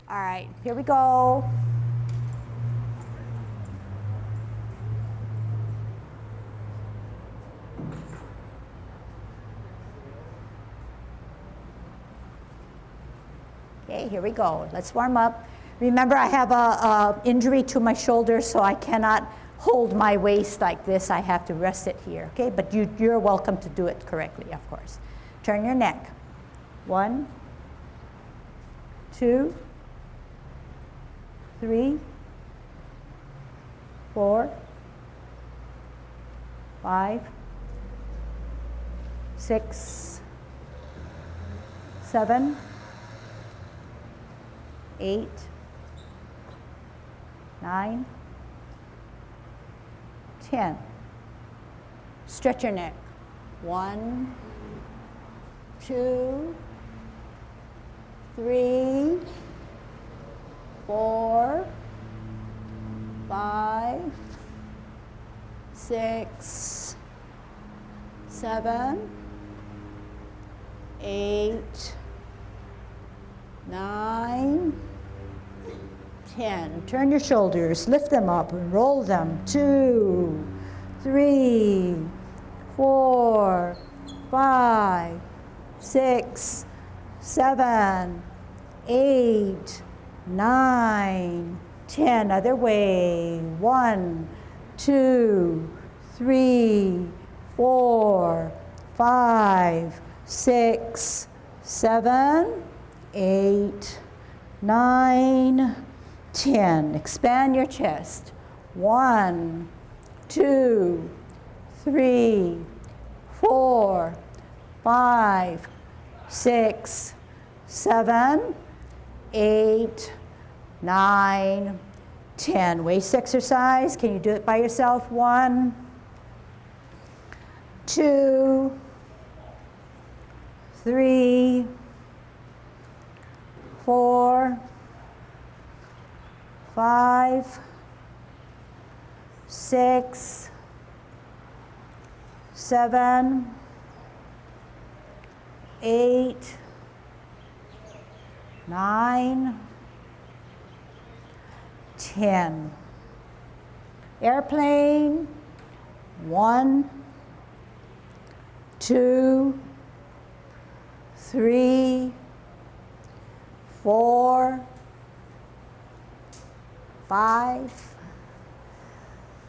All right, here we go. Okay, here we go. Let's warm up. Remember, I have a injury to my shoulder, so I cannot hold my waist like this. I have to rest it here, okay? But you're welcome to do it correctly, of course. Turn your neck. 1, 2, 3, 4, 5, 6, 7, 8, 9, 10. Stretch your neck. 1, 2, 3, 4, 5, 6, 7, 8, 9, 10. Turn your shoulders, lift them up and roll them. 2, 3, 4, 5, 6, 7, 8, 9, 10. Other way. 1, 2, 3, 4, 5, 6, 7, 8, 9, 10. Expand your chest. 1, 2, 3, 4, 5, 6, 7, 8, 9, 10. Waist exercise. Can you do it by yourself? 1, 2, 3, 4, 5, 6, 7, 8, 9, 10. Airplane. 1, 2, 3, 4, 5,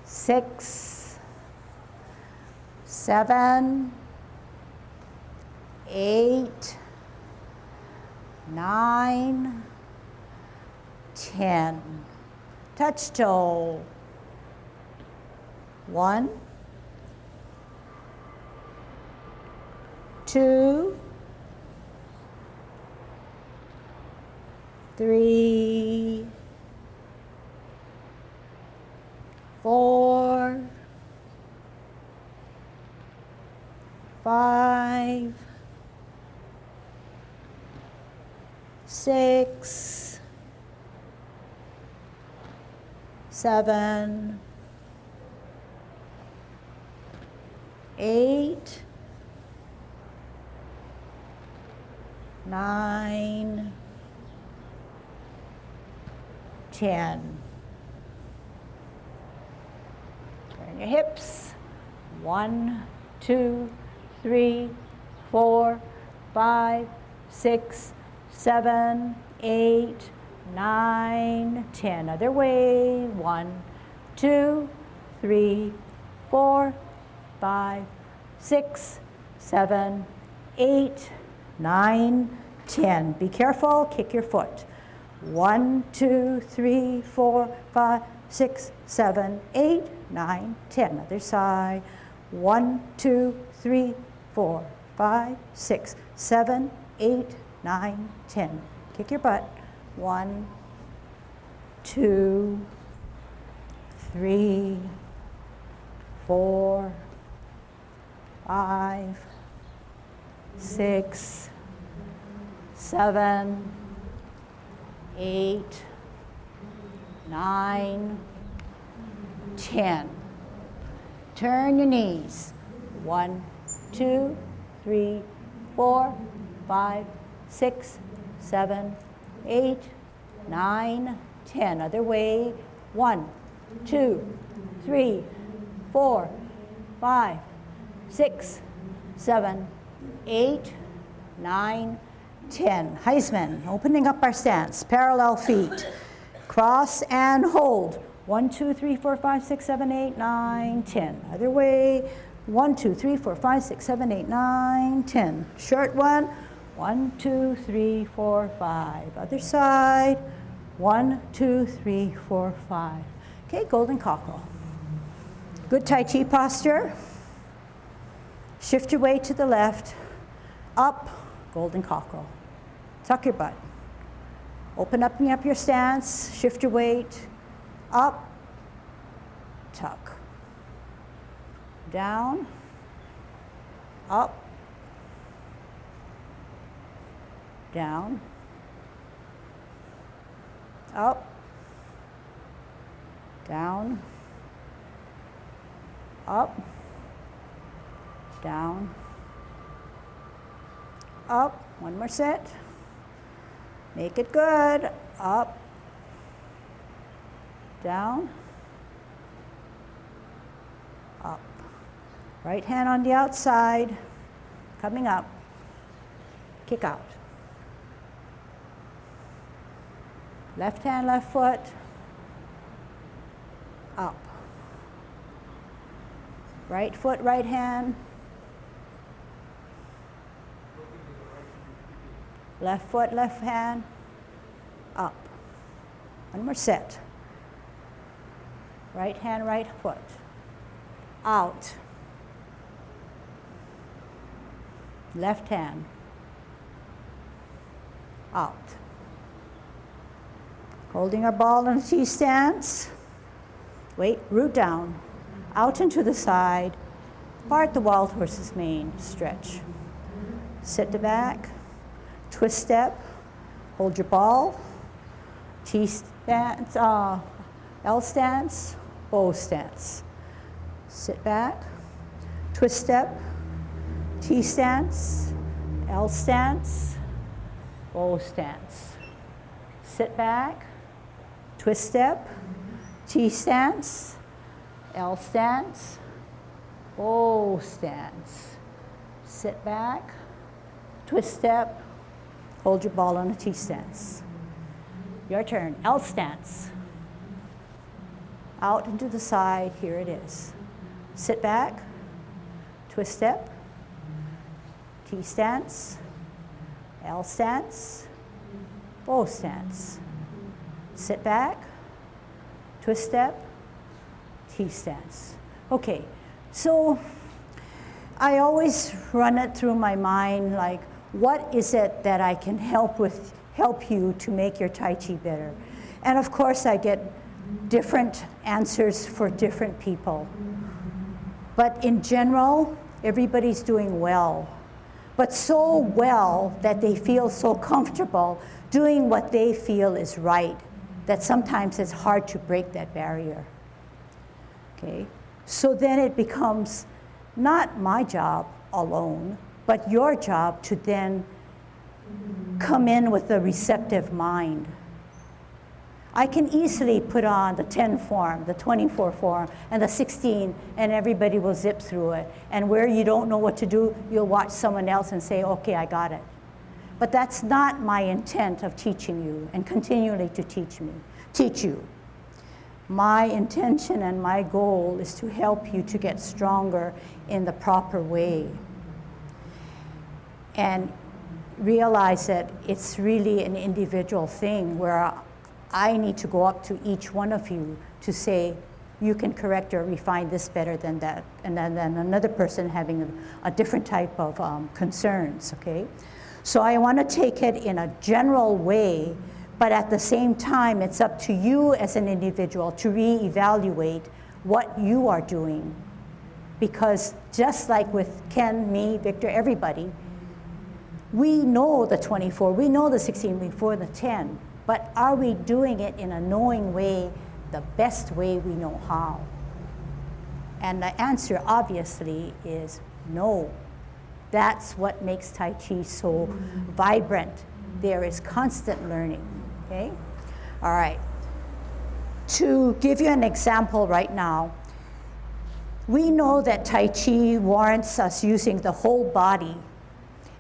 6, 7, 8, 9, 10. Touch toe. 1, 2, 3, 4, 5, 6, 7, 8, 9, 10. Turn your hips. 1, 2, 3, 4, 5, 6, 7, 8, 9, 10. Other way. 1, 2, 3, 4, 5, 6, 7, 8, 9, 10. Be careful. Kick your foot. 1, 2, 3, 4, 5, 6, 7, 8, 9, 10. Other side. 1, 2, 3, 4, 5, 6, 7, 8, 9, 10. Kick your butt. 1, 2, 3, 4, 5, 6, 7, 8, 9, 10. Turn your knees. 1, 2, 3, 4, 5, 6, 7, 8, 9, 10. Other way. 1, 2, 3, 4, 5, 6, 7, 8, 9, 10. Heisman, opening up our stance. Parallel feet. Cross and hold. 1, 2, 3, 4, 5, 6, 7, 8, 9, 10. Other way. 1, 2, 3, 4, 5, 6, 7, 8, 9, 10. Short one. 1, 2, 3, 4, 5. Other side. 1, 2, 3, 4, 5. Okay, golden cockle. Good Tai Chi posture. Shift your weight to the left. Up, golden cockle. Tuck your butt. Open up your stance. Shift your weight. Up, tuck. Down, up, down, up, down, up, down, up. One more set. Make it good. Up, down, up. Right hand on the outside, coming up, kick out. Left hand, left foot, up. Right foot, right hand. Left foot, left hand, up. One more set. Right hand, right foot, out. Left hand, out. Holding our ball in a T stance. Weight, root down, out and to the side. Part the wild horse's mane, stretch. Sit the back, twist step, hold your ball. T stance, L stance, bow stance. Sit back, twist step, T stance, L stance, bow stance. Sit back, twist step, T stance, L stance, bow stance. Sit back, twist step, hold your ball on a T stance. Your turn, L stance. Out and to the side, here it is. Sit back, twist step, T stance, L stance, bow stance. Sit back, twist step, T stance. Okay, so I always run it through my mind like, what is it that I can help you to make your Tai Chi better? And of course I get different answers for different people. But in general, everybody's doing well. But so well that they feel so comfortable doing what they feel is right, that sometimes it's hard to break that barrier. Okay? So then it becomes not my job alone, but your job to then come in with a receptive mind. I can easily put on the 10 form, the 24 form, and the 16, and everybody will zip through it. And where you don't know what to do, you'll watch someone else and say, okay, I got it. But that's not my intent of teaching you and continually to teach you. My intention and my goal is to help you to get stronger in the proper way. And realize that it's really an individual thing where I need to go up to each one of you to say, you can correct or refine this better than that, and then another person having a different type of concerns, okay? So I want to take it in a general way, but at the same time, it's up to you as an individual to reevaluate what you are doing. Because just like with Ken, me, Victor, everybody, we know the 24, we know the 16 before the 10, but are we doing it in a knowing way, the best way we know how? And the answer obviously is no. That's what makes Tai Chi so vibrant. There is constant learning, okay? All right. To give you an example right now, we know that Tai Chi warrants us using the whole body,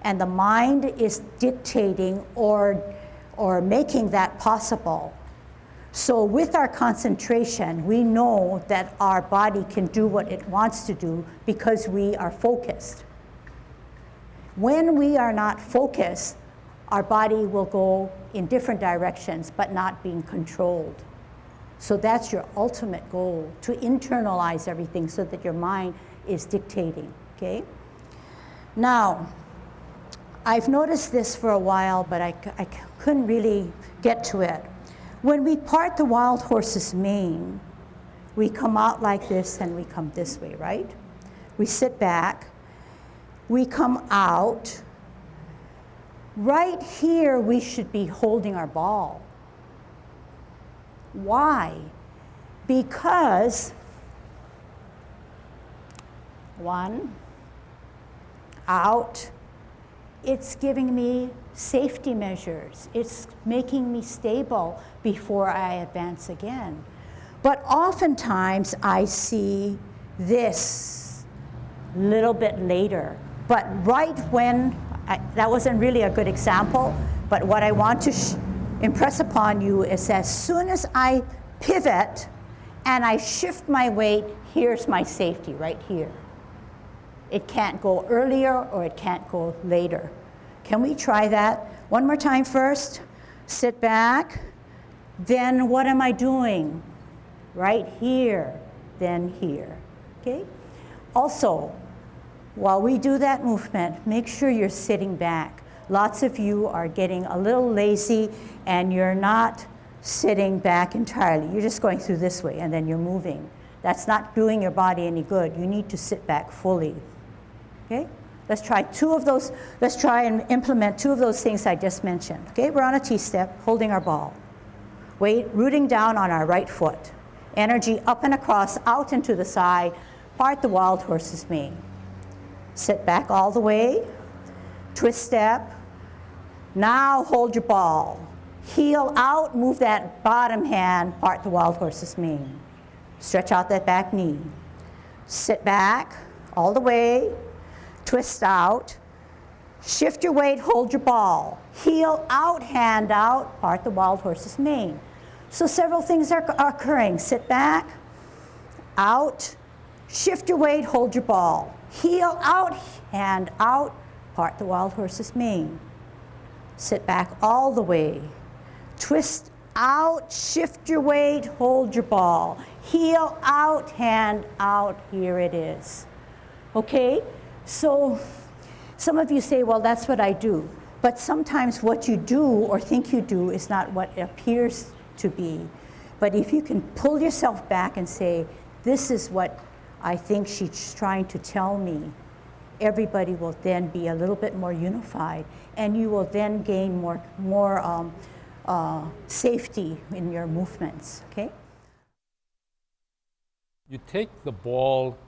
and the mind is dictating or making that possible. So with our concentration, we know that our body can do what it wants to do because we are focused. When we are not focused, our body will go in different directions, but not being controlled. So that's your ultimate goal, to internalize everything so that your mind is dictating, okay? Now, I've noticed this for a while, but I couldn't really get to it. When we part the wild horse's mane, we come out like this and we come this way, right? We sit back, we come out. Right here, we should be holding our ball. Why? Because, one, out, it's giving me safety measures. It's making me stable before I advance again. But oftentimes I see this a little bit later. But right when, that wasn't really a good example, but what I want to impress upon you is as soon as I pivot and I shift my weight, here's my safety right here. It can't go earlier or it can't go later. Can we try that? One more time first. Sit back. Then what am I doing? Right here, then here. Okay? Also, while we do that movement, make sure you're sitting back. Lots of you are getting a little lazy and you're not sitting back entirely. You're just going through this way and then you're moving. That's not doing your body any good. You need to sit back fully. Okay? Let's try let's try and implement two of those things I just mentioned. Okay, we're on a T-step, holding our ball. Weight rooting down on our right foot. Energy up and across, out and to the side. Part the wild horse's mane. Sit back all the way. Twist step. Now hold your ball. Heel out, move that bottom hand, part the wild horse's mane. Stretch out that back knee. Sit back all the way. Twist out, shift your weight, hold your ball. Heel out, hand out, part the wild horse's mane. So several things are occurring. Sit back, out, shift your weight, hold your ball. Heel out, hand out, part the wild horse's mane. Sit back all the way. Twist out, shift your weight, hold your ball. Heel out, hand out, here it is. Okay? So some of you say, well, that's what I do. But sometimes what you do or think you do is not what it appears to be. But if you can pull yourself back and say, this is what I think she's trying to tell me, everybody will then be a little bit more unified, and you will then gain more safety in your movements, okay? You take the ball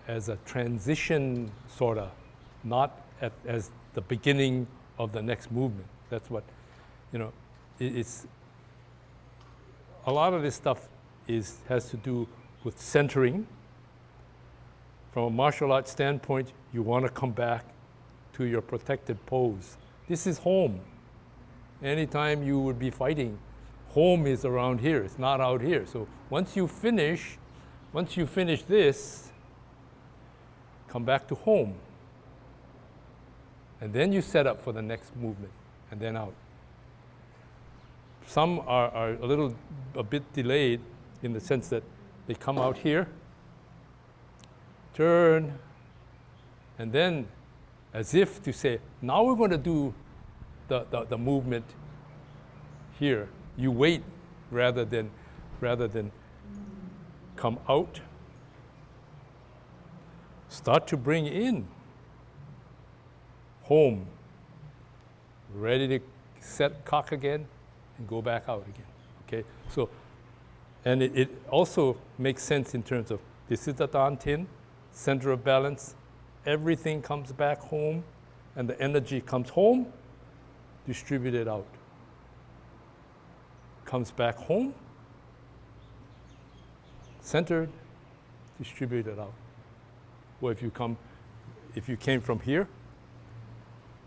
as a transition, sort of, not as the beginning of the next movement. That's what, it's, a lot of this stuff has to do with centering. From a martial arts standpoint, you want to come back to your protected pose. This is home. Anytime you would be fighting, home is around here, it's not out here. So once you finish this, come back to home. And then you set up for the next movement, and then out. Some are a bit delayed in the sense that they come out here, turn, and then as if to say, now we're going to do the movement here. You wait rather than come out. Start to bring in home, ready to set cock again and go back out again. Okay, so, and it also makes sense in terms of this is the Dan Tin, center of balance. Everything comes back home, and the energy comes home, distributed out. comes back home, centered, distributed out. Or if you came from here,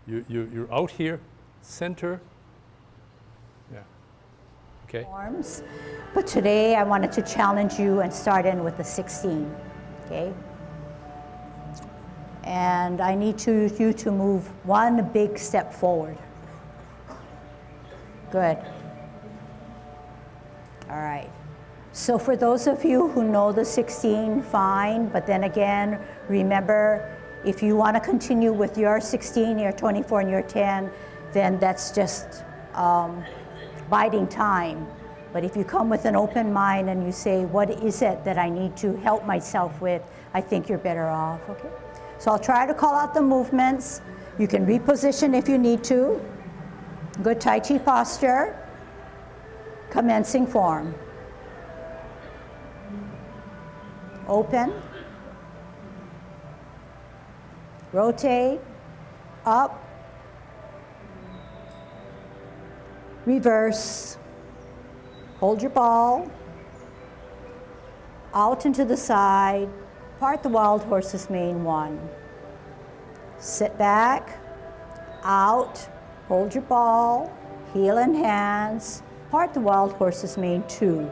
you're out here, center, yeah, okay? Forms. But today I wanted to challenge you and start in with the 16, okay? And I need you to move one big step forward. Good. All right. So for those of you who know the 16, fine, but then again, remember, if you want to continue with your 16, your 24, and your 10, then that's just biding time. But if you come with an open mind and you say, what is it that I need to help myself with, I think you're better off, okay? So I'll try to call out the movements. You can reposition if you need to. Good Tai Chi posture. Commencing form. Open. Rotate. Up. Reverse. Hold your ball. Out and to the side. Part the wild horse's mane, 1. Sit back. Out. Hold your ball. Heel and hands. Part the wild horse's mane, 2.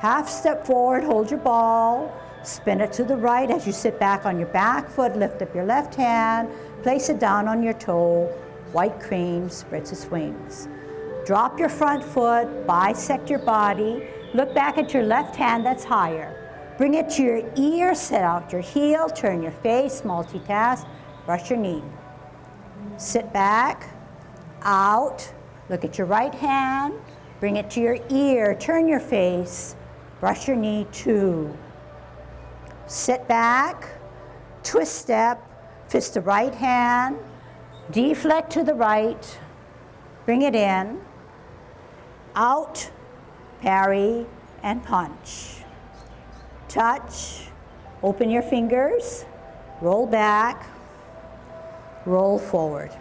Half step forward, hold your ball. Spin it to the right as you sit back on your back foot. Lift up your left hand. Place it down on your toe. White crane spreads its wings. Drop your front foot. Bisect your body. Look back at your left hand that's higher. Bring it to your ear. Set out your heel. Turn your face. Multitask. Brush your knee. Sit back. Out. Look at your right hand. Bring it to your ear. Turn your face. Brush your knee, 2. Sit back. Twist step. Fist the right hand. Deflect to the right. Bring it in. Out. Parry and punch. Touch. Open your fingers. Roll back. Roll forward.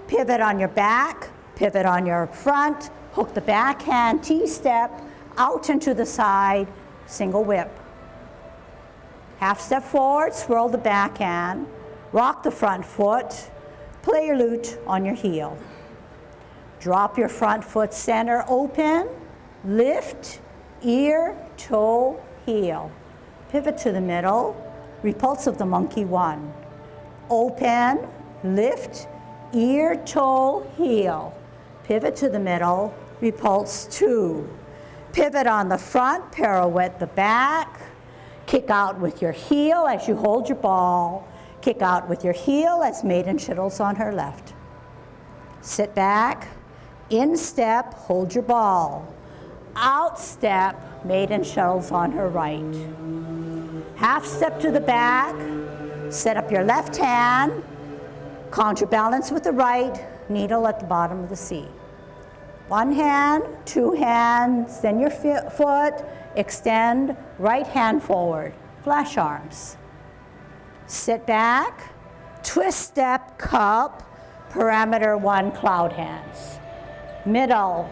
Pivot on your back. Pivot on your front. Hook the backhand. T-step. Out and to the side. Single whip. Half step forward. Swirl the backhand. Rock the front foot. Play your lute on your heel. Drop your front foot center open. Lift. Ear, toe, heel. Pivot to the middle. Repulse of the monkey, 1. Open. Lift. Ear, toe, heel. Pivot to the middle. Repulse, 2. Pivot on the front. Pirouette the back. Kick out with your heel as you hold your ball. Kick out with your heel as maiden shuttles on her left. Sit back. In step, hold your ball. Out step, maiden shuttles on her right. Half step to the back. Set up your left hand. Counterbalance with the right. Needle at the bottom of the C. 1 hand, 2 hands, then your foot. Extend, right hand forward. Flash arms. Sit back. Twist step, cup. Parameter 1, cloud hands. Middle.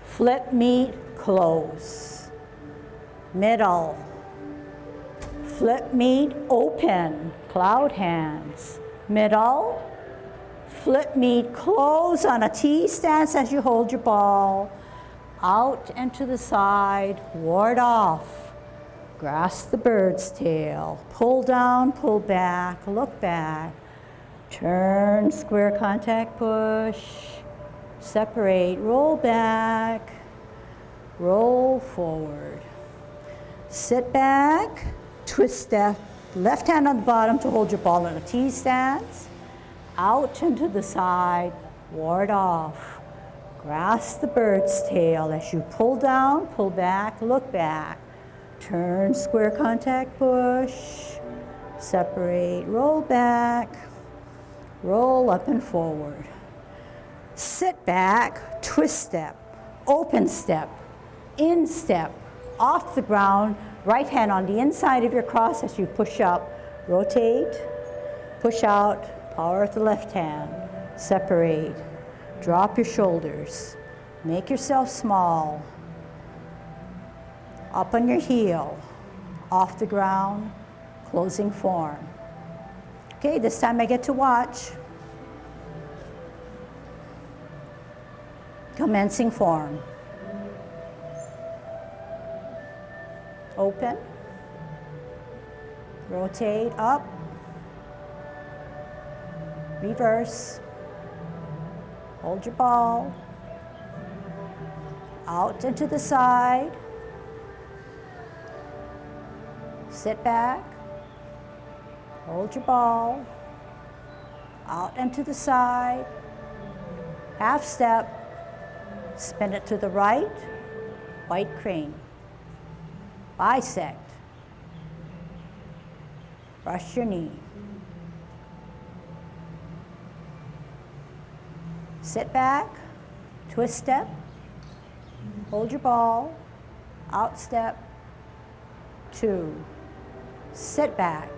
Flip meet, close. Middle. Flip meet, open. Cloud hands. Middle. Flip meet, close on a T stance as you hold your ball. Out and to the side, ward off. Grasp the bird's tail. Pull down, pull back, look back. Turn, square contact push. Separate, roll back, roll forward. Sit back, twist step, left hand on the bottom to hold your ball in a T stance. Out and to the side, ward off. Grasp the bird's tail as you pull down, pull back, look back. Turn, square contact push. Separate, roll back, roll up and forward. Sit back, twist step, open step, in step, off the ground, right hand on the inside of your cross as you push up, rotate, push out, power with the left hand, separate, drop your shoulders, Make yourself small. Up on your heel, off the ground, closing form. Okay, this time I get to watch. Commencing form. Open. Rotate up. Reverse. Hold your ball. Out and to the side. Sit back. Hold your ball. Out and to the side. Half step. Spin it to the right. White crane. Bisect. Brush your knee. Sit back. Twist step. Hold your ball. Out step. 2. Sit back.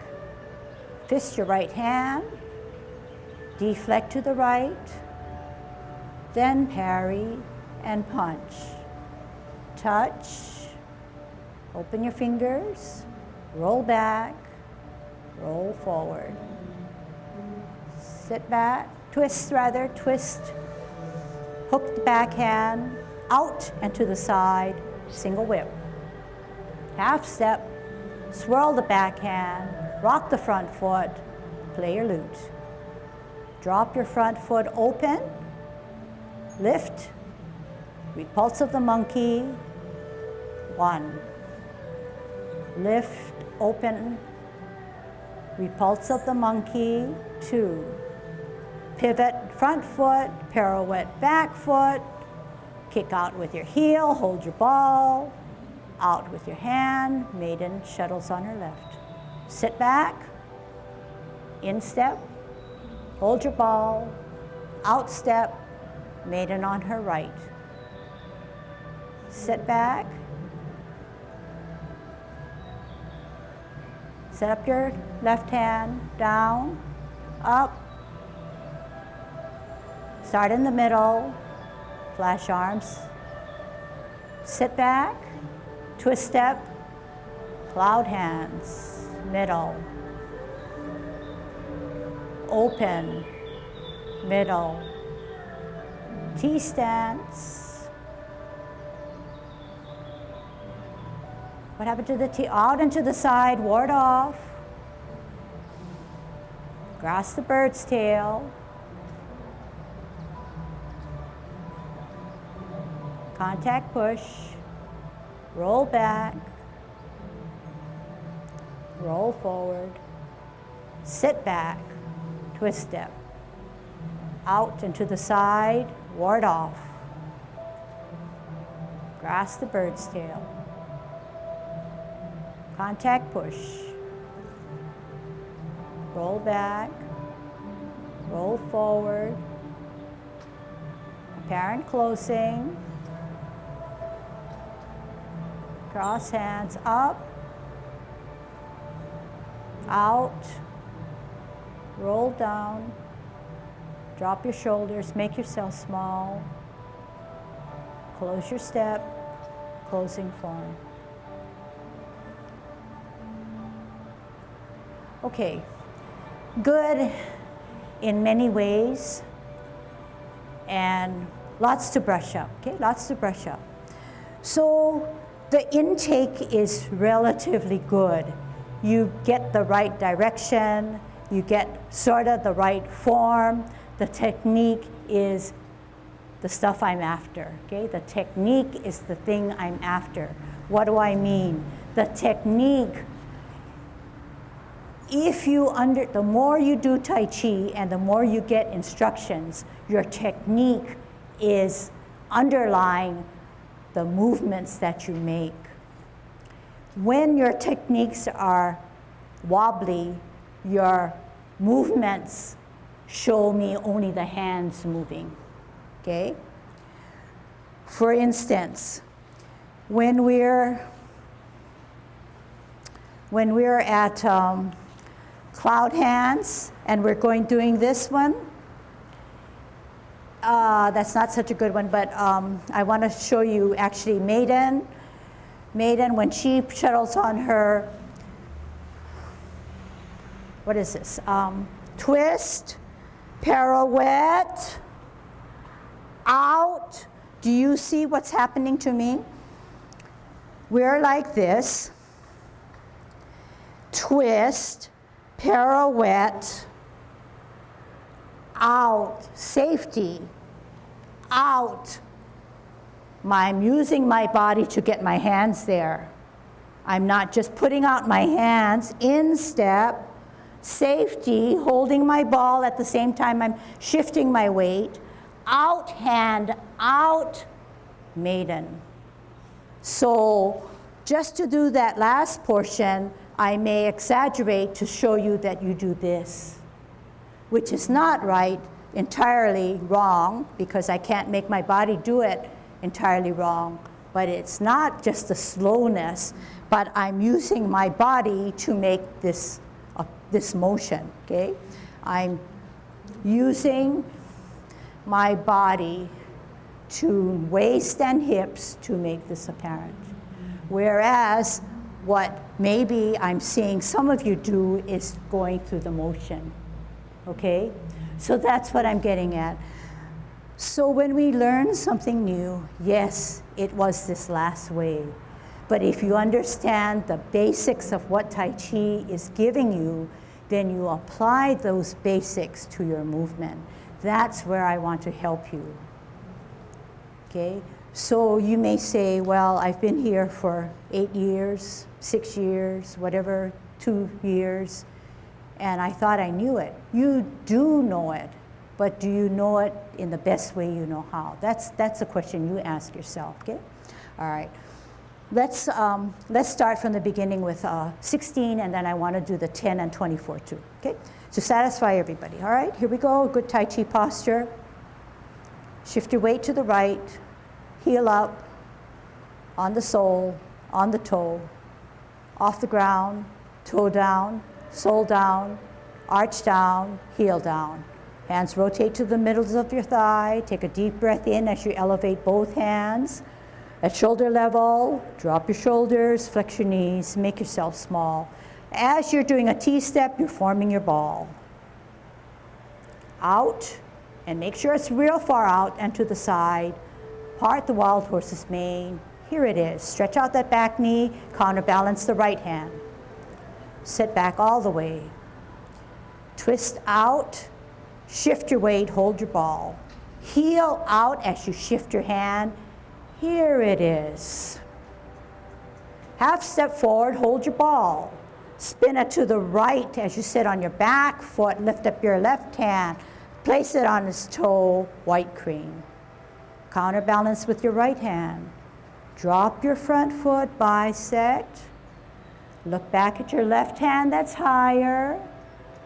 Fist your right hand. Deflect to the right. Then parry and punch. Touch. Open your fingers. Roll back. Roll forward. Sit back. Twist rather. Twist. Hook the backhand. Out and to the side. Single whip. Half step. Swirl the backhand. Rock the front foot. Play your lute. Drop your front foot open. Lift. Repulse of the monkey. 1. Lift, open. Repulse of the monkey. 2. Pivot, front foot. Pirouette, back foot. Kick out with your heel. Hold your ball. Out with your hand. Maiden shuttles on her left. Sit back. Instep. Hold your ball. Outstep. Maiden on her right. Sit back. Set up your left hand, down, up. Start in the middle, flash arms. Sit back, twist step, cloud hands, middle. Open, middle. T-stance. What happened to the T? Out and to the side, ward off. Grasp the bird's tail. Contact push. Roll back. Roll forward. Sit back. Twist step. Out and to the side, ward off. Grasp the bird's tail. Contact push. Roll back. Roll forward. Apparent closing. Cross hands up. Out. Roll down. Drop your shoulders. Make yourself small. Close your step. Closing form. Okay, good in many ways, and lots to brush up, okay, lots to brush up. So the intake is relatively good. You get the right direction, you get sort of the right form. The technique is the stuff I'm after, okay? The technique is the thing I'm after. What do I mean? The technique, the more you do Tai Chi and the more you get instructions, your technique is underlying the movements that you make. When your techniques are wobbly, your movements show me only the hands moving, okay? For instance, when we're at cloud hands, and we're doing this one. That's not such a good one, but I want to show you actually Maiden. Maiden, when she settles on her, what is this? Twist, pirouette, out. Do you see what's happening to me? We're like this. Twist, pirouette, out, safety, out. I'm using my body to get my hands there. I'm not just putting out my hands, in step, safety, holding my ball at the same time I'm shifting my weight, out hand, out, maiden. So just to do that last portion, I may exaggerate to show you that you do this, which is not right, entirely wrong, because I can't make my body do it entirely wrong. But it's not just the slowness, but I'm using my body to make this motion, okay? I'm using my body to waist and hips to make this apparent. Whereas what maybe I'm seeing some of you do is going through the motion, okay? So that's what I'm getting at. So when we learn something new, yes, it was this last way. But if you understand the basics of what Tai Chi is giving you, then you apply those basics to your movement. That's where I want to help you. Okay? So you may say, well, I've been here for 8 years, 6 years, whatever, 2 years, and I thought I knew it. You do know it, but do you know it in the best way you know how? That's a question you ask yourself, okay? All right. Let's start from the beginning with 16, and then I want to do the 10 and 24 too, okay? To satisfy everybody, all right? Here we go, good Tai Chi posture. Shift your weight to the right, heel up, on the sole, on the toe, off the ground, toe down, sole down, arch down, heel down. Hands rotate to the middles of your thigh. Take a deep breath in as you elevate both hands. At shoulder level, drop your shoulders, flex your knees, make yourself small. As you're doing a T-step, you're forming your ball. Out, and make sure it's real far out and to the side. Part the wild horse's mane. Here it is. Stretch out that back knee, counterbalance the right hand. Sit back all the way. Twist out, shift your weight, hold your ball. Heel out as you shift your hand. Here it is. Half step forward, hold your ball. Spin it to the right as you sit on your back foot, lift up your left hand, place it on its toe, white crane. Counterbalance with your right hand. Drop your front foot, bisect. Look back at your left hand that's higher.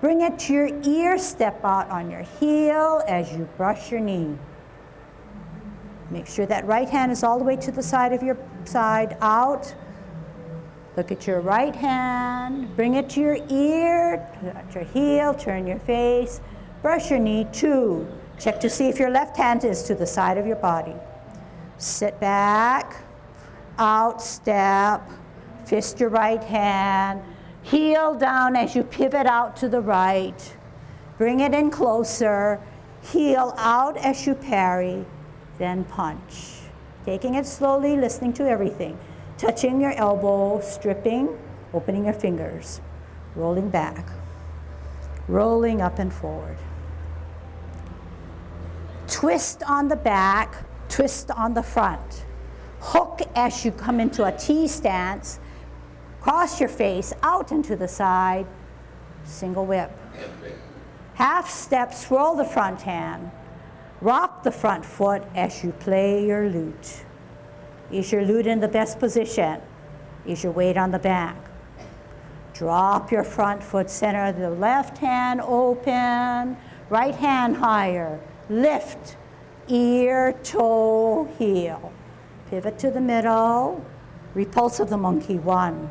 Bring it to your ear, step out on your heel as you brush your knee. Make sure that right hand is all the way to the side of your side, out. Look at your right hand, bring it to your ear, touch your heel, turn your face, brush your knee, 2. Check to see if your left hand is to the side of your body. Sit back, out, step, fist your right hand, heel down as you pivot out to the right. Bring it in closer, heel out as you parry, then punch. Taking it slowly, listening to everything. Touching your elbow, stripping, opening your fingers, rolling back, rolling up and forward. Twist on the back, twist on the front. Hook as you come into a T stance. Cross your face out into the side, single whip. Half step, swirl the front hand. Rock the front foot as you play your lute. Is your lute in the best position? Is your weight on the back? Drop your front foot, center the left hand open, right hand higher. Lift, ear, toe, heel. Pivot to the middle. Repulse of the monkey, 1.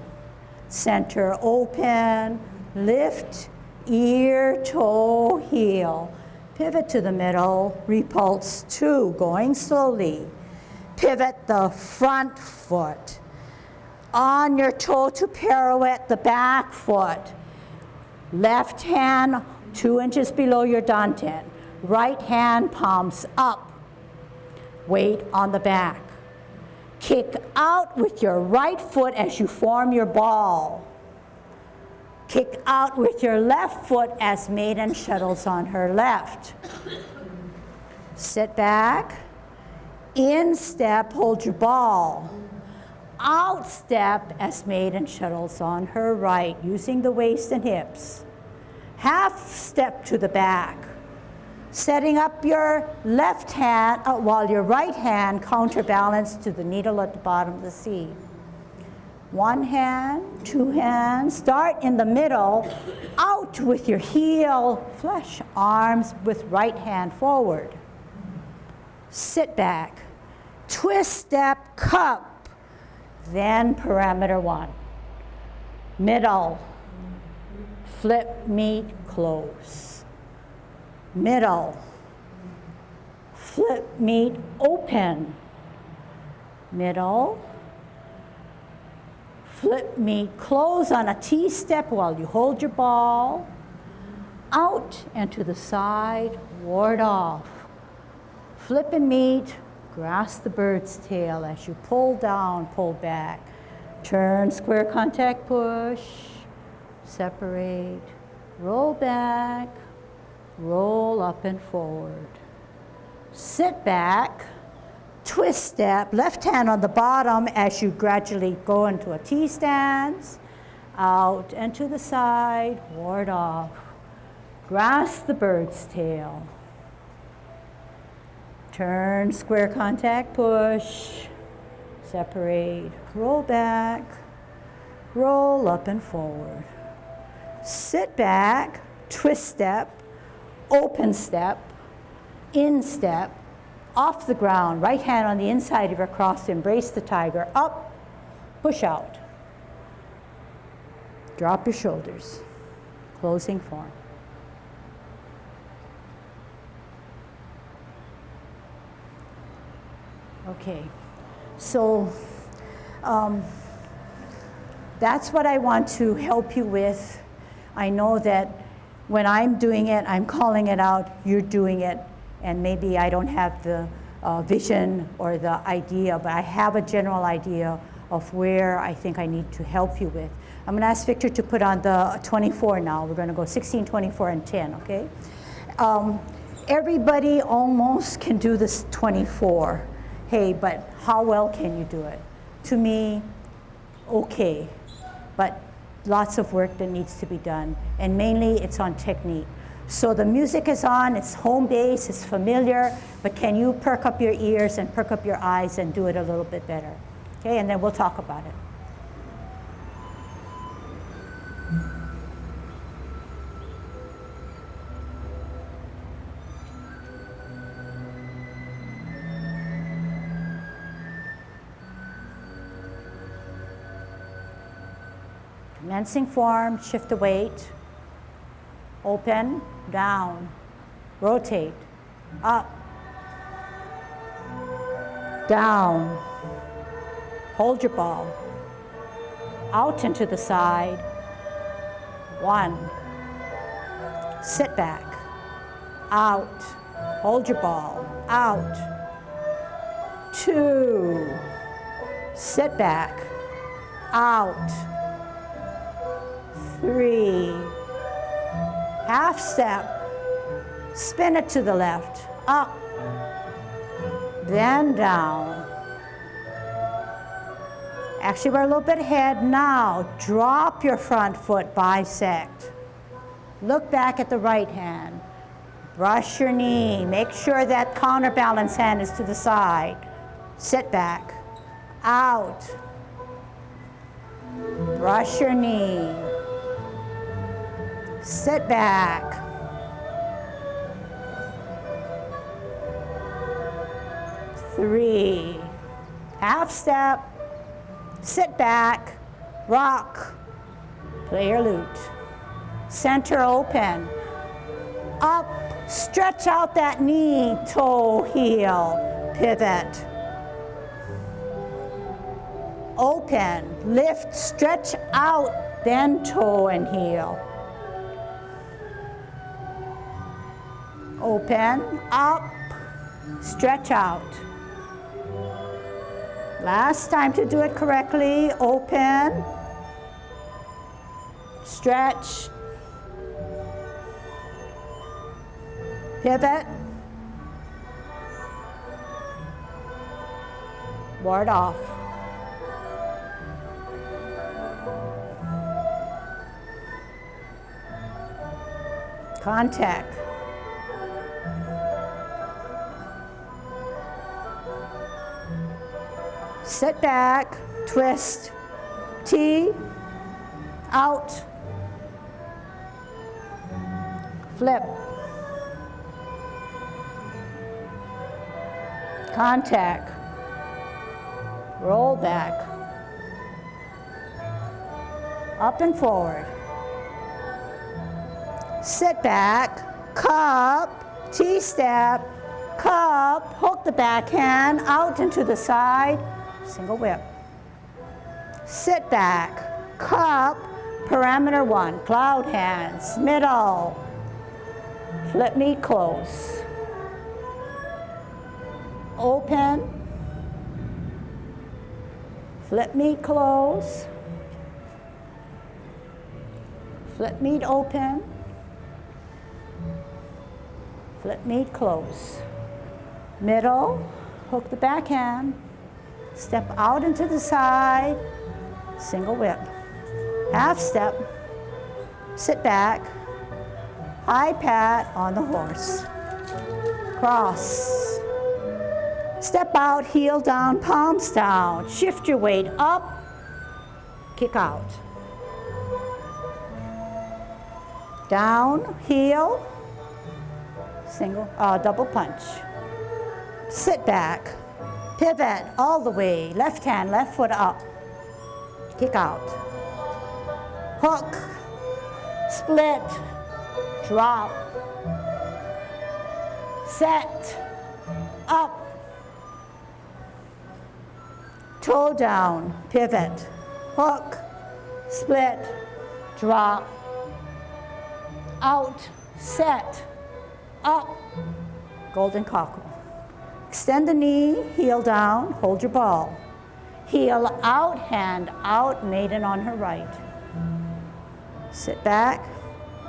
Center open, lift, ear, toe, heel. Pivot to the middle, repulse 2, going slowly. Pivot the front foot. On your toe to pirouette the back foot. Left hand 2 inches below your dantian. Right hand palms up. Weight on the back. Kick out with your right foot as you form your ball. Kick out with your left foot as maiden shuttles on her left. Sit back. In step, hold your ball. Out step as maiden shuttles on her right, using the waist and hips. Half step to the back. Setting up your left hand while your right hand counterbalance to the needle at the bottom of the C. 1 hand, 2 hands, start in the middle, out with your heel, flush arms with right hand forward. Sit back, twist step, cup, then parameter 1. Middle, flip, meet, close. Middle, flip, meet, open. Middle, flip, meet, close on a T-step while you hold your ball. Out and to the side, ward off. Flip and meet, grasp the bird's tail as you pull down, pull back. Turn, square contact, push, separate, roll back, roll up and forward. Sit back, twist step, left hand on the bottom as you gradually go into a T-stance. Out and to the side, ward off. Grasp the bird's tail. Turn, square contact, push, separate, roll back, roll up and forward. Sit back, twist step, open step, in step, off the ground, right hand on the inside of your cross to embrace the tiger, up, push out. Drop your shoulders, closing form. Okay, so that's what I want to help you with. I know that when I'm doing it, I'm calling it out, you're doing it, and maybe I don't have the vision or the idea, but I have a general idea of where I think I need to help you with. I'm gonna ask Victor to put on the 24 now. We're gonna go 16, 24, and 10, okay? Everybody almost can do this 24. Hey, but how well can you do it? To me, okay, but lots of work that needs to be done, and mainly it's on technique. So the music is on, it's home base, it's familiar, but can you perk up your ears and perk up your eyes and do it a little bit better? Okay, and then we'll talk about it. Commencing form, shift the weight, open, down, rotate, up, down, hold your ball, out and to the side, 1, sit back, out, hold your ball, out, 2, sit back, out, 3, half step, spin it to the left, up, then down. Actually, we're a little bit ahead now. Drop your front foot, bisect. Look back at the right hand. Brush your knee. Make sure that counterbalance hand is to the side. Sit back, out. Brush your knee. Sit back. Three, half step, sit back, rock, play your lute. Center open, up, Stretch out that knee, toe, heel, pivot. Open, lift, stretch out, then toe and heel. Open, up, stretch out. Last time to do it correctly. Open, stretch, pivot, ward off. Contact. Sit back, twist, T, out, flip, contact, roll back, up and forward, sit back, cup, T-step, cup, hook the backhand, out and to the side, single whip. Sit back, cup, parameter 1, cloud hands, middle, flip knee close. Open, flip knee close, flip knee open, flip knee close. Middle, hook the backhand, step out into the side, single whip. Half step, sit back, high pat on the horse. Cross. Step out, heel down, palms down. Shift your weight up, kick out. Down, heel, single, double punch. Sit back, pivot all the way, left hand, left foot up, kick out. Hook, split, drop, set, up, toe down, pivot, hook, split, drop, out, set, up, golden cockle. Extend the knee, heel down, hold your ball. Heel out, hand out, maiden on her right. Sit back,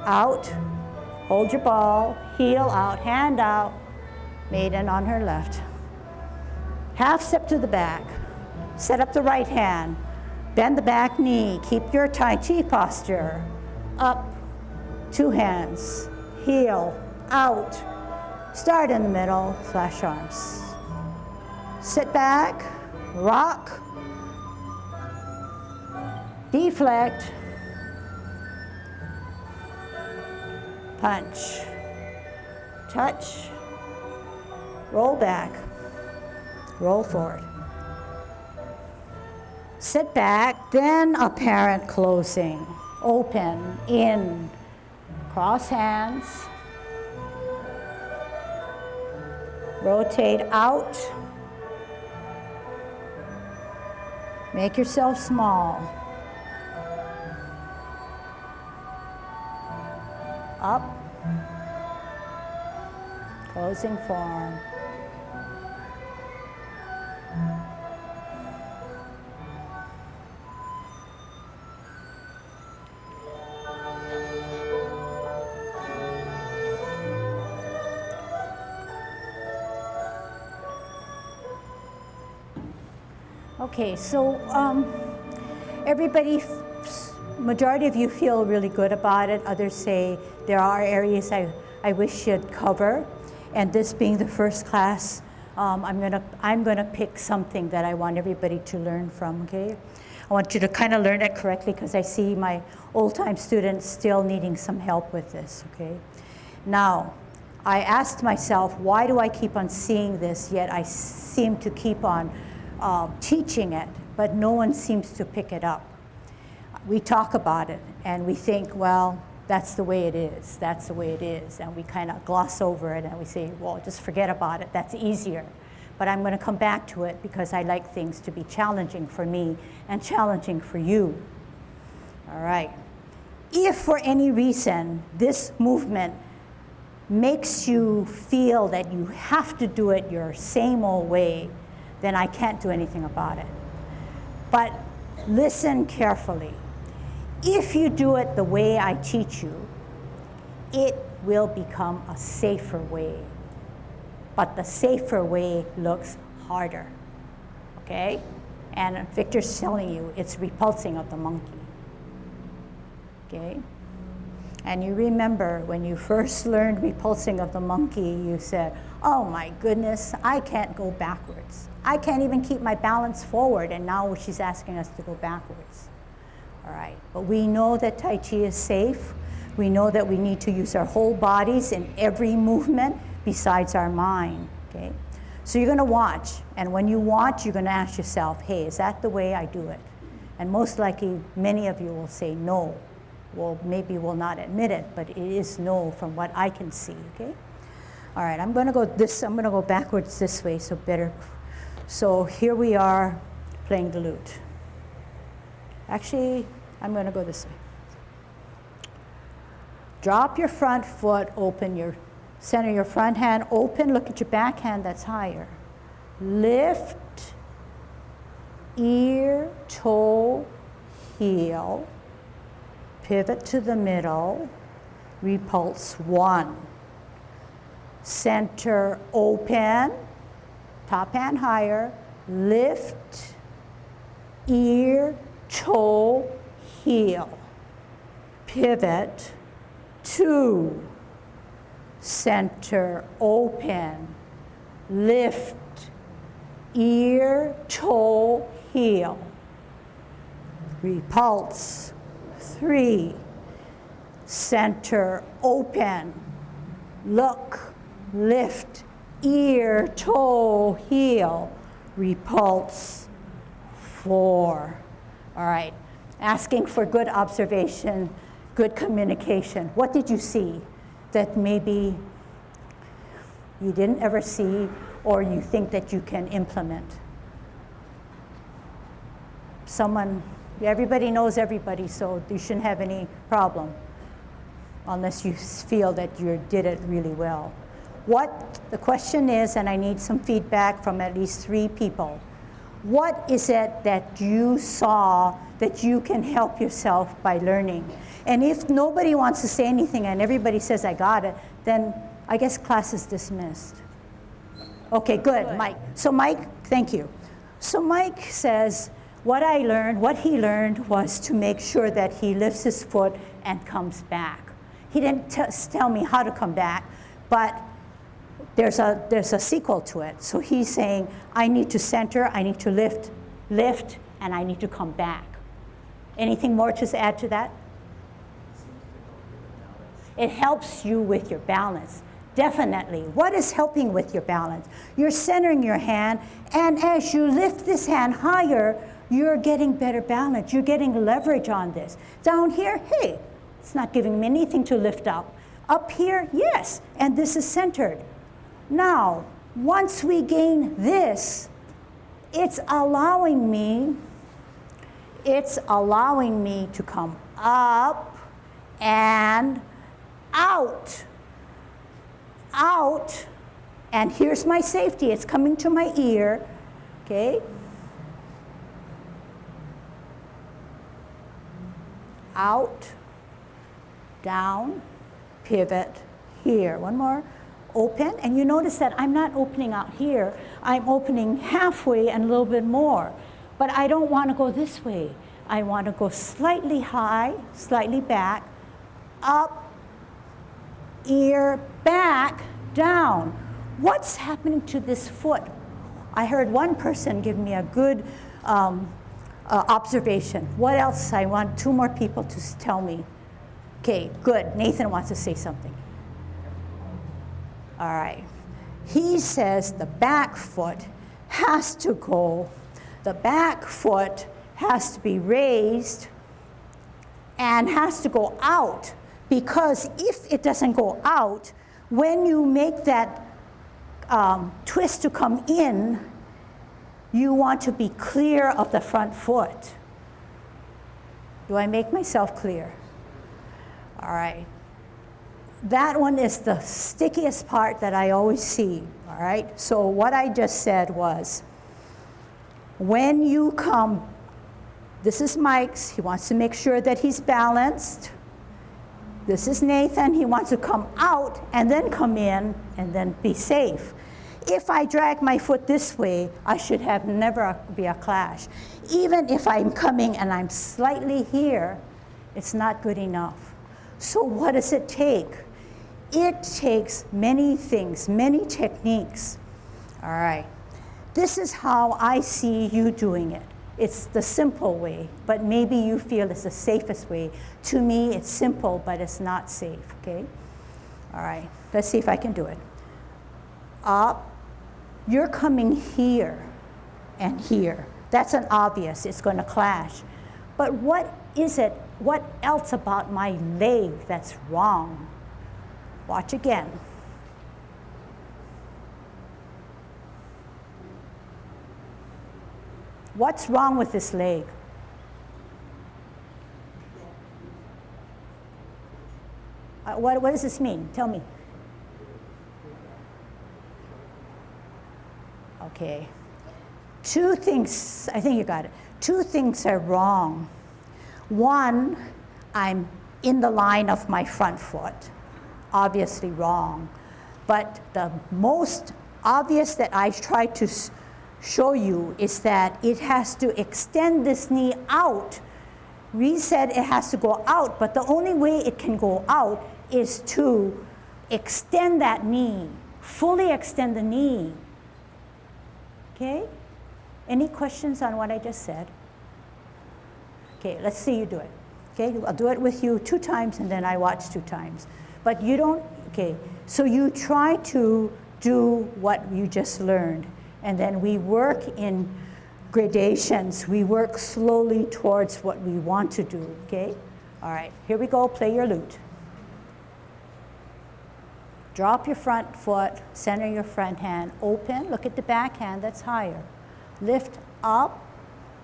out, hold your ball, heel out, hand out, maiden on her left. Half step to the back, set up the right hand, bend the back knee, keep your Tai Chi posture. Up, two hands, heel, out, start in the middle, flash arms. Sit back, rock, deflect, punch, touch, roll back, roll forward. Sit back, then apparent closing. Open, in, cross hands, rotate out, make yourself small. Up, closing form. Okay, so everybody, majority of you feel really good about it. Others say there are areas I wish you'd cover. And this being the first class, I'm gonna pick something that I want everybody to learn from, okay? I want you to kind of learn it correctly because I see my old-time students still needing some help with this, okay? Now, I asked myself, why do I keep on seeing this, yet I seem to keep on teaching it, but no one seems to pick it up. We talk about it and we think, well, that's the way it is. That's the way it is. And we kind of gloss over it and we say, well, just forget about it. That's easier. But I'm going to come back to it because I like things to be challenging for me and challenging for you. All right. If for any reason this movement makes you feel that you have to do it your same old way, then I can't do anything about it. But listen carefully. If you do it the way I teach you, it will become a safer way. But the safer way looks harder, okay? And Victor's telling you it's repulsing of the monkey, okay? And you remember when you first learned repulsing of the monkey, you said, oh my goodness, I can't go backwards. I can't even keep my balance forward, and now she's asking us to go backwards. All right, but we know that Tai Chi is safe. We know that we need to use our whole bodies in every movement besides our mind, okay? So you're gonna watch, and when you watch, you're gonna ask yourself, hey, is that the way I do it? And most likely, many of you will say no. Well, maybe will not admit it, but it is no from what I can see, okay? All right, I'm gonna go backwards this way, so better. So here we are playing the lute. Actually, I'm gonna go this way. Drop your front foot, center your front hand open, look at your back hand that's higher. Lift, ear, toe, heel. Pivot to the middle, repulse 1. Center open, top hand higher, lift, ear, toe, heel. Pivot, 2. Center open, lift, ear, toe, heel. Repulse, 3. Center open, look, lift, ear, toe, heel, repulse, 4. All right, asking for good observation, good communication. What did you see that maybe you didn't ever see or you think that you can implement? Everybody knows everybody, so you shouldn't have any problem unless you feel that you did it really well. What the question is, and I need some feedback from at least 3 people. What is it that you saw that you can help yourself by learning? And if nobody wants to say anything and everybody says, I got it, then I guess class is dismissed. Okay, good, Mike. So Mike, thank you. So Mike says, what he learned was to make sure that he lifts his foot and comes back. He didn't tell me how to come back, but there's a sequel to it. So he's saying, I need to center, I need to lift, and I need to come back. Anything more to add to that? It helps you with your balance. Definitely. What is helping with your balance? You're centering your hand, and as you lift this hand higher, you're getting better balance. You're getting leverage on this. Down here, hey, it's not giving me anything to lift up. Up here, yes, and this is centered. Now, once we gain this, it's allowing me to come up and out, and here's my safety. It's coming to my ear, okay? Out, down, pivot, here. One more, open, and you notice that I'm not opening out here. I'm opening halfway and a little bit more, but I don't want to go this way. I want to go slightly high, slightly back, up, ear, back, down. What's happening to this foot? I heard one person give me a good observation. What else? I want 2 more people to tell me. Okay, good. Nathan wants to say something. All right. He says the back foot has to go. The back foot has to be raised and has to go out Because if it doesn't go out, when you make that twist to come in, you want to be clear of the front foot. Do I make myself clear? All right. That one is the stickiest part that I always see, all right? So what I just said was, when you come, this is Mike's, he wants to make sure that he's balanced. This is Nathan, he wants to come out and then come in and then be safe. If I drag my foot this way, I should have never be a clash. Even if I'm coming and I'm slightly here, it's not good enough. So what does it take? It takes many things, many techniques. All right. This is how I see you doing it. It's the simple way, but maybe you feel it's the safest way. To me, it's simple, but it's not safe, okay? All right, let's see if I can do it. Up, you're coming here and here. That's an obvious, it's gonna clash. But what is it, what else about my leg that's wrong? Watch again. What's wrong with this leg? What does this mean? Tell me. Okay. Two things, I think you got it. Two things are wrong. One, I'm in the line of my front foot. Obviously wrong. But the most obvious that I try to show you is that it has to extend this knee out. We said it has to go out, but the only way it can go out is to extend that knee, fully extend the knee. Okay? Any questions on what I just said? Okay, let's see you do it. Okay, I'll do it with you 2 times and then I watch 2 times. But you don't, okay, so you try to do what you just learned. And then we work in gradations. We work slowly towards what we want to do, okay? All right, here we go, play your lute. Drop your front foot, center your front hand, open, look at the back hand, that's higher. Lift up,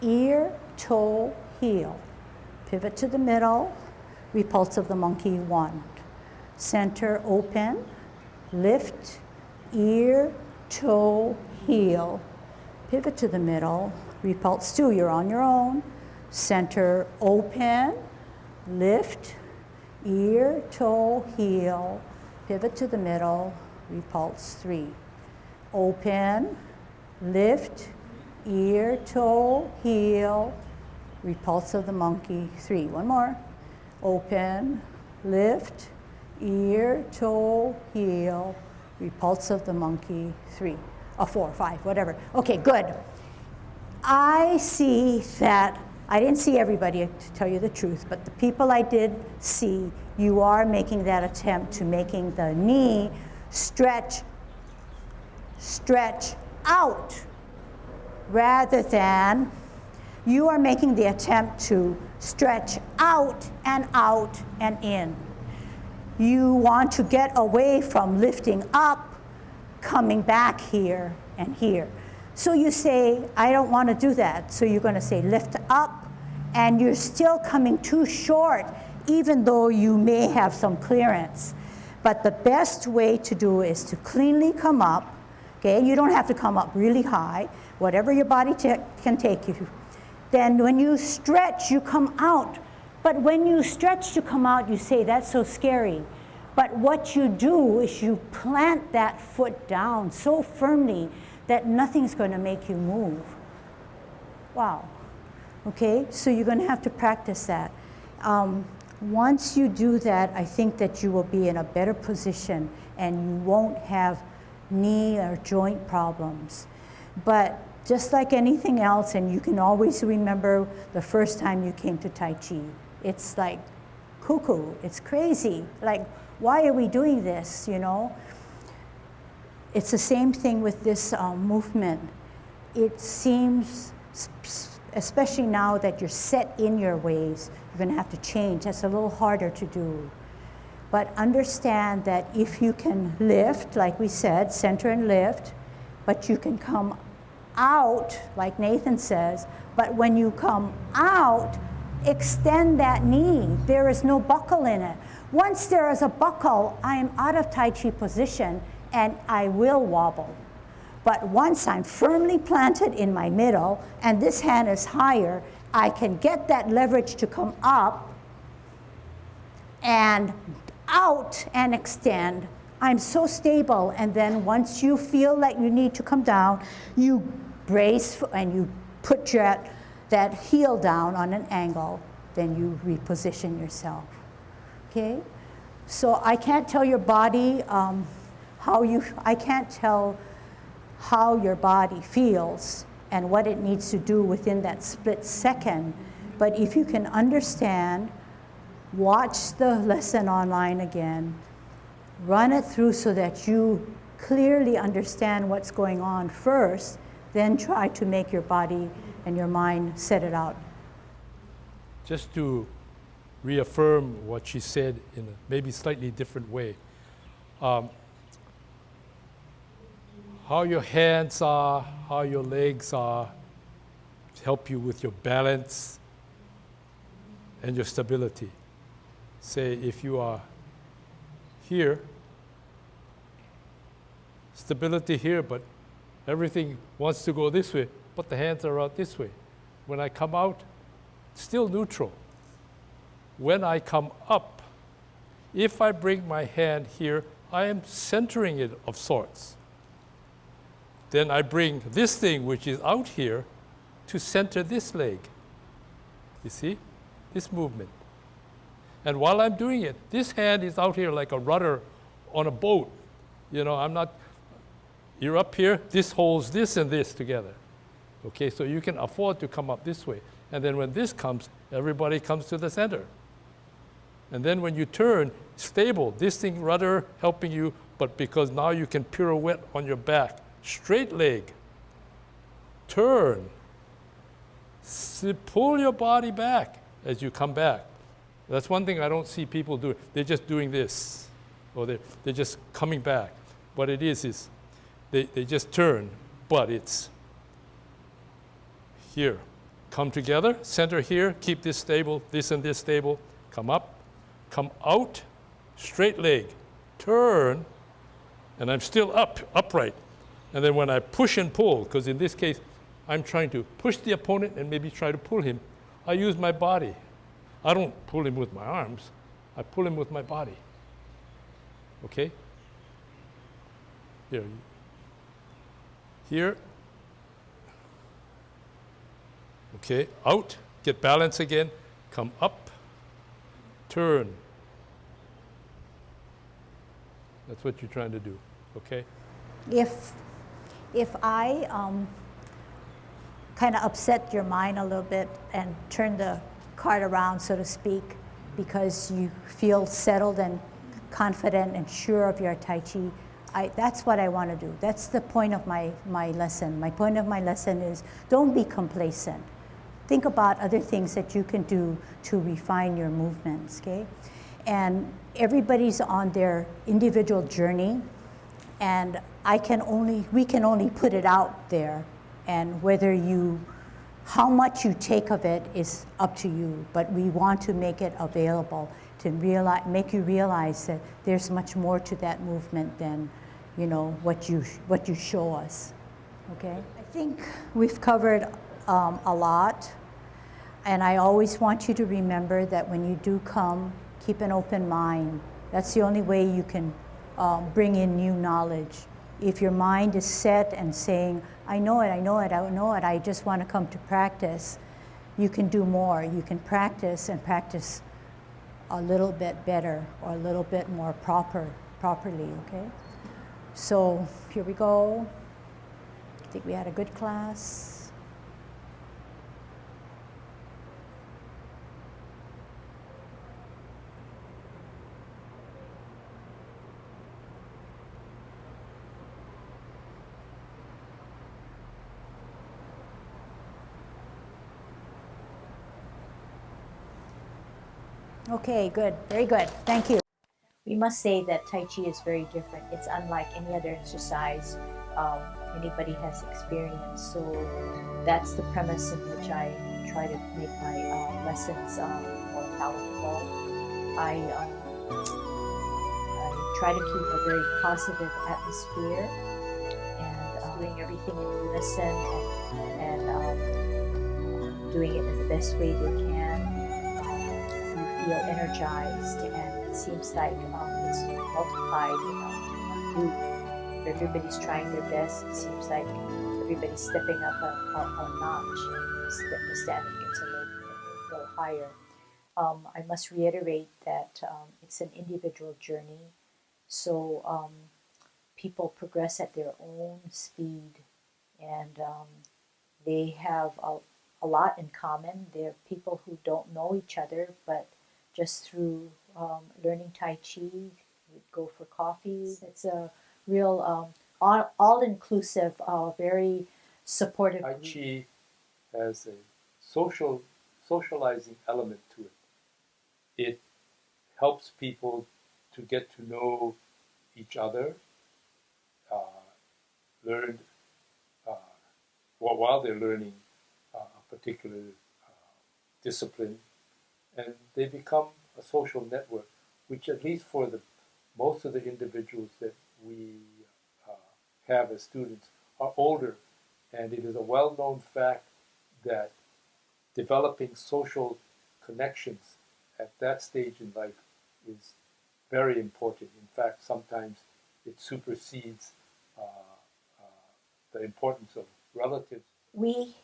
ear, toe, heel. Pivot to the middle, repulse of the monkey 1. Center, open, lift, ear, toe, heel. Pivot to the middle, repulse 2, you're on your own. Center, open, lift, ear, toe, heel. Pivot to the middle, repulse 3. Open, lift, ear, toe, heel. Repulse of the monkey 3. One more. Open, lift, ear, toe, heel. Repulse of the monkey 3. 4, 5, whatever. Okay, good. I see that, I didn't see everybody to tell you the truth, but the people I did see, you are making that attempt to making the knee stretch out rather than you are making the attempt to stretch out and in. You want to get away from lifting up, coming back here and here. So you say, I don't want to do that. So you're going to say lift up, and you're still coming too short, even though you may have some clearance. But the best way to do is to cleanly come up, okay? You don't have to come up really high, whatever your body can take you. Then when you stretch, you come out. But when you stretch to come out, you say, that's so scary. But what you do is you plant that foot down so firmly that nothing's going to make you move. Wow. Okay, so you're going to have to practice that. Once you do that, I think that you will be in a better position and you won't have knee or joint problems. But just like anything else, and you can always remember the first time you came to Tai Chi, it's like cuckoo, it's crazy. Like, why are we doing this, you know? It's the same thing with this movement. It seems, especially now that you're set in your ways, you're gonna have to change. That's a little harder to do. But understand that if you can lift, like we said, center and lift, but you can come out, like Nathan says, but when you come out, extend that knee. There is no buckle in it. Once there is a buckle, I am out of Tai Chi position and I will wobble. But once I'm firmly planted in my middle and this hand is higher, I can get that leverage to come up and out and extend. I'm so stable, and then once you feel like you need to come down, you brace and you put that heel down on an angle, then you reposition yourself. Okay? So I can't tell your body I can't tell how your body feels and what it needs to do within that split second, but if you can understand, watch the lesson online again, run it through so that you clearly understand what's going on first, then try to make your body and your mind set it out. Just to reaffirm what she said in a maybe slightly different way, how your hands are, how your legs are, help you with your balance and your stability. Say if you are here, stability here, but everything wants to go this way, but the hands are out this way. When I come out, still neutral. When I come up, if I bring my hand here, I am centering it of sorts. Then I bring this thing, which is out here, to center this leg. You see? This movement. And while I'm doing it, this hand is out here like a rudder on a boat. You know, I'm not, you're up here, this holds this and this together. Okay, so you can afford to come up this way. And then when this comes, everybody comes to the center. And then when you turn, stable, this thing rudder helping you, but because now you can pirouette on your back. Straight leg, turn, pull your body back as you come back. That's one thing I don't see people do. They're just doing this, or they're just coming back. What it is they just turn, but it's here. Come together, center here, keep this stable, this and this stable, come up, come out, straight leg, turn, and I'm still upright. And then when I push and pull, because in this case, I'm trying to push the opponent and maybe try to pull him, I use my body. I don't pull him with my arms. I pull him with my body. Okay? Here. Here. Okay, out, get balance again, come up, turn. That's what you're trying to do, okay? If I kind of upset your mind a little bit and turn the card around, so to speak, because you feel settled and confident and sure of your Tai Chi, that's what I want to do. That's the point of my lesson. My point of my lesson is don't be complacent. Think about other things that you can do to refine your movements, okay? And everybody's on their individual journey, and we can only put it out there, and how much you take of it is up to you, but we want to make it available to make you realize that there's much more to that movement than, you know, what you show us, okay? I think we've covered a lot, and I always want you to remember that when you do come, keep an open mind. That's the only way you can bring in new knowledge. If your mind is set and saying, I know it, I just want to come to practice, you can do more. You can practice and practice a little bit better or a little bit more properly, okay? So here we go. I think we had a good class. Okay, good, very good, thank you. we must say that Tai Chi is very different. It's unlike any other exercise anybody has experienced. So that's the premise in which I try to make my lessons more palatable. I try to keep a very positive atmosphere and doing everything in unison and doing it in the best way they can. You feel energized, and it seems like it's multiplied in a group. Everybody's trying their best. It seems like everybody's stepping up a notch, and the standard gets a little higher. I must reiterate that it's an individual journey, so people progress at their own speed, and they have a lot in common. They're people who don't know each other, but just through learning Tai Chi, we'd go for coffee. It's a real all-inclusive, very supportive Tai group. Chi has a socializing element to it. It helps people to get to know each other, learn while they're learning a particular discipline, and they become a social network, which at least for most of the individuals that we have as students are older, and it is a well-known fact that developing social connections at that stage in life is very important. In fact, sometimes it supersedes the importance of relatives. We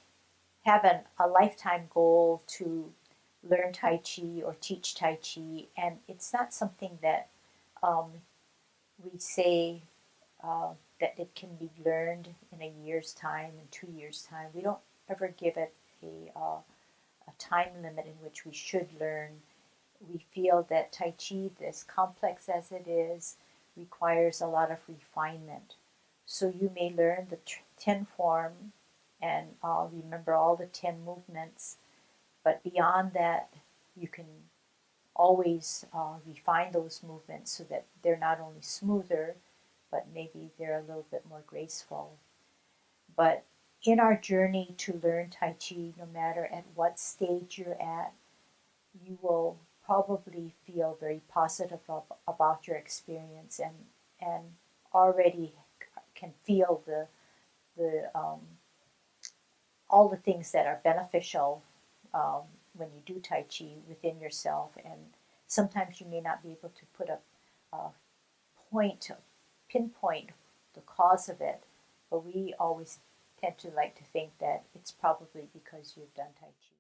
have a lifetime goal to learn Tai Chi or teach Tai Chi, and it's not something that we say that it can be learned in a year's time, in 2 years' time. We don't ever give it a time limit in which we should learn. We feel that Tai Chi, as complex as it is, requires a lot of refinement. So you may learn the 10 form and remember all the 10 movements, but beyond that, you can always refine those movements so that they're not only smoother, but maybe they're a little bit more graceful. But in our journey to learn Tai Chi, no matter at what stage you're at, you will probably feel very positive about your experience and already can feel the all the things that are beneficial when you do Tai Chi within yourself. And sometimes you may not be able to put a pinpoint the cause of it, but we always tend to like to think that it's probably because you've done Tai Chi.